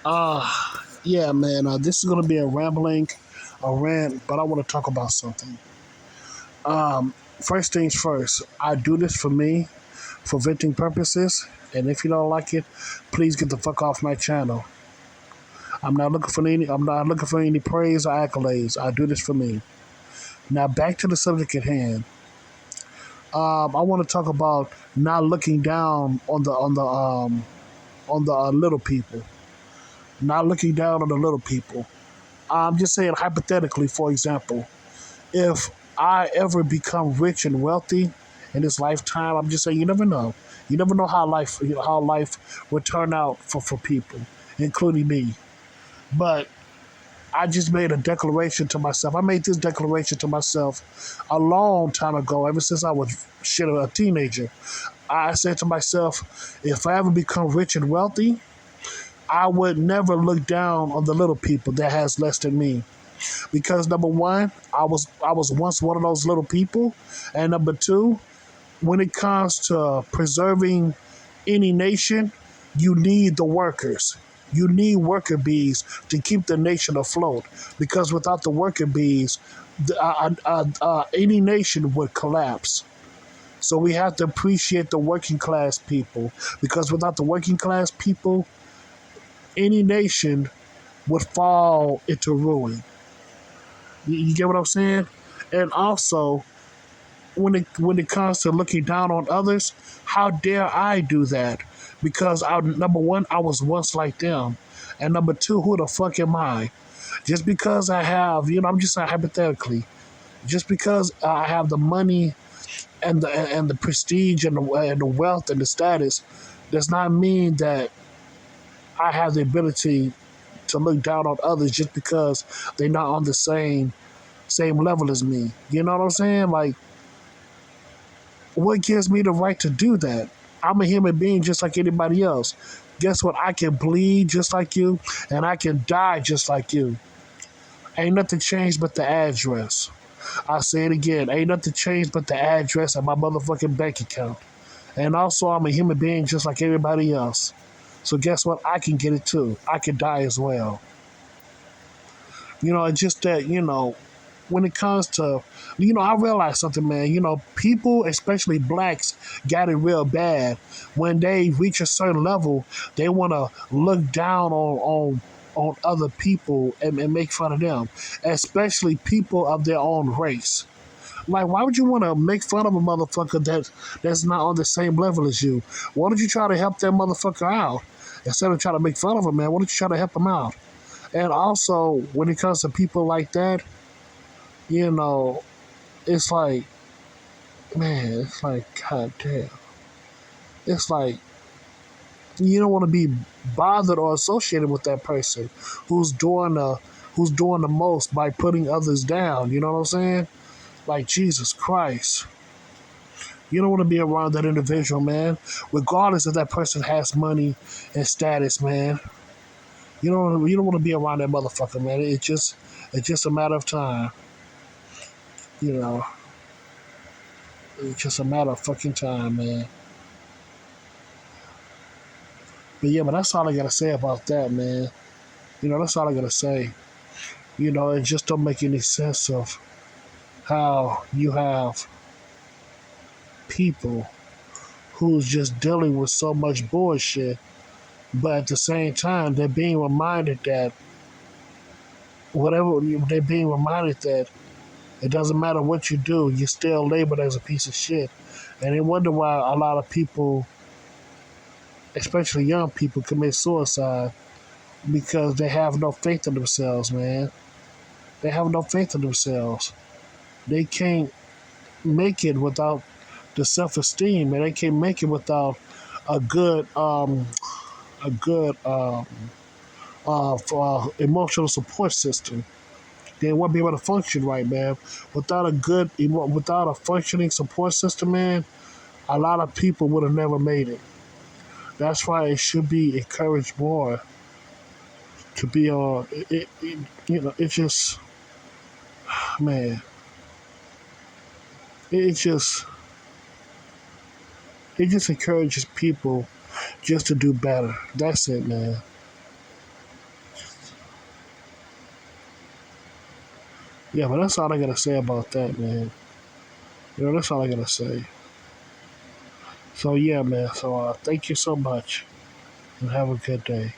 Uh, yeah, man. This is gonna be a rant, but I want to talk about something. First things first. I do this for me, for venting purposes, and if you don't like it, please get the fuck off my channel. I'm not looking for any praise or accolades. I do this for me. Now back to the subject at hand. I want to talk about not looking down on the little people. Not looking down on the little people. I'm just saying hypothetically, for example, if I ever become rich and wealthy in this lifetime, I'm just saying you never know. You never know how life would turn out for people, including me. But I just made a declaration to myself. I made this declaration to myself a long time ago, ever since I was a teenager. I said to myself, if I ever become rich and wealthy, I would never look down on the little people that has less than me. Because number one, I was once one of those little people, and number two, when it comes to preserving any nation, you need the workers. You need worker bees to keep the nation afloat. Because without the worker bees, any nation would collapse. So we have to appreciate the working class people. Because without the working class people, any nation would fall into ruin. You get what I'm saying? And also, when it comes to looking down on others, how dare I do that? Because number one, I was once like them, and number two, who the fuck am I? Just because I have, I'm just saying hypothetically, just because I have the money and the prestige and the wealth and the status, does not mean that I have the ability to look down on others just because they're not on the same level as me. You know what I'm saying? Like, what gives me the right to do that? I'm a human being just like anybody else. Guess what? I can bleed just like you, and I can die just like you. Ain't nothing changed but the address. I say it again. Ain't nothing changed but the address and my motherfucking bank account. And also, I'm a human being just like everybody else. So guess what? I can get it too. I can die as well. It's just that, when it comes to, I realize something, man. People, especially blacks, got it real bad. When they reach a certain level, they want to look down on other people and make fun of them, especially people of their own race. Like, why would you want to make fun of a motherfucker that's not on the same level as you? Why don't you try to help that motherfucker out instead of trying to make fun of him, man? Why don't you try to help him out? And also, when it comes to people like that, you know, it's like, man, it's like, god damn. It's like, you don't want to be bothered or associated with that person who's doing the most by putting others down. You know what I'm saying? Like, Jesus Christ. You don't want to be around that individual, man. Regardless if that person has money and status, man. You don't want to be around that motherfucker, man. It's just a matter of time. You know, it's just a matter of fucking time, man. But yeah, but that's all I gotta say about that, man. That's all I gotta say. It just don't make any sense of how you have people who's just dealing with so much bullshit, but at the same time, they're being reminded that whatever they're being reminded that it doesn't matter what you do, you're still labeled as a piece of shit. And they wonder why a lot of people, especially young people, commit suicide because they have no faith in themselves, man. They have no faith in themselves. They can't make it without the self-esteem, and they can't make it without a good, a good emotional support system. They won't be able to function right, man. Without a functioning support system, man, a lot of people would have never made it. That's why it should be encouraged more to be on. It's just, man, it just, encourages people just to do better. That's it, man. Yeah, but that's all I gotta say about that, man. That's all I gotta say. So yeah, man. So thank you so much, and have a good day.